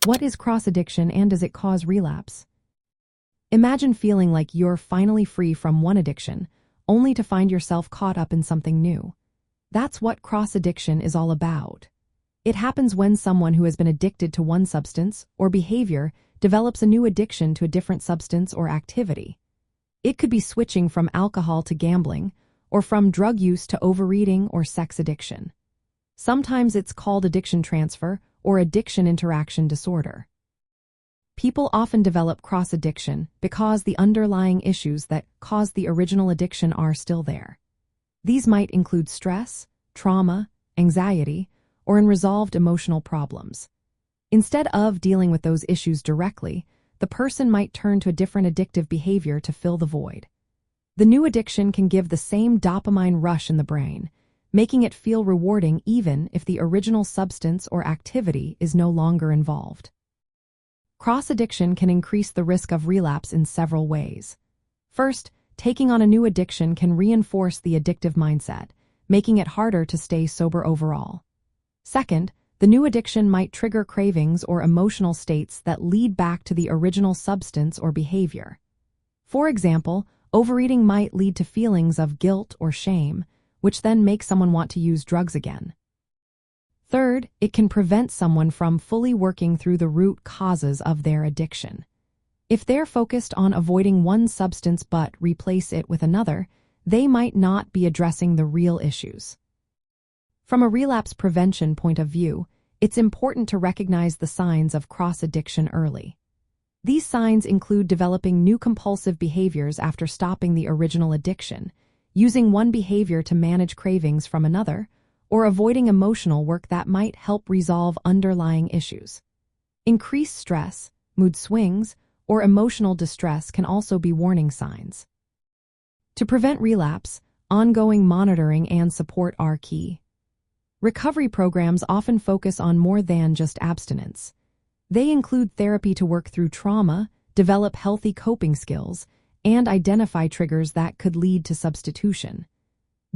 What is cross-addiction and does it cause relapse? Imagine feeling like you're finally free from one addiction, only to find yourself caught up in something new. That's what cross-addiction is all about. It happens when someone who has been addicted to one substance or behavior develops a new addiction to a different substance or activity. It could be switching from alcohol to gambling, or from drug use to overeating or sex addiction. Sometimes it's called addiction transfer or addiction interaction disorder. People often develop cross-addiction because the underlying issues that caused the original addiction are still there. These might include stress, trauma, anxiety, or unresolved emotional problems. Instead of dealing with those issues directly, the person might turn to a different addictive behavior to fill the void. The new addiction can give the same dopamine rush in the brain, making it feel rewarding even if the original substance or activity is no longer involved. Cross-addiction can increase the risk of relapse in several ways. First, taking on a new addiction can reinforce the addictive mindset, making it harder to stay sober overall. Second, the new addiction might trigger cravings or emotional states that lead back to the original substance or behavior. For example, overeating might lead to feelings of guilt or shame, which then make someone want to use drugs again. Third, it can prevent someone from fully working through the root causes of their addiction. If they're focused on avoiding one substance but replace it with another, they might not be addressing the real issues. From a relapse prevention point of view, it's important to recognize the signs of cross-addiction early. These signs include developing new compulsive behaviors after stopping the original addiction, using one behavior to manage cravings from another, or avoiding emotional work that might help resolve underlying issues. Increased stress, mood swings, or emotional distress can also be warning signs. To prevent relapse, ongoing monitoring and support are key. Recovery programs often focus on more than just abstinence. They include therapy to work through trauma, develop healthy coping skills, and identify triggers that could lead to substitution.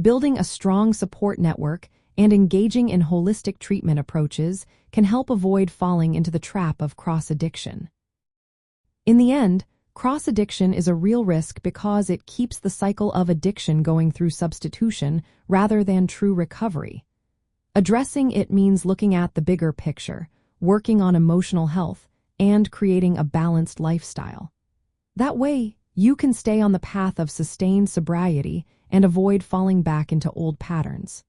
Building a strong support network and engaging in holistic treatment approaches can help avoid falling into the trap of cross-addiction. In the end, cross-addiction is a real risk because it keeps the cycle of addiction going through substitution rather than true recovery. Addressing it means looking at the bigger picture, working on emotional health, and creating a balanced lifestyle. That way, you can stay on the path of sustained sobriety and avoid falling back into old patterns.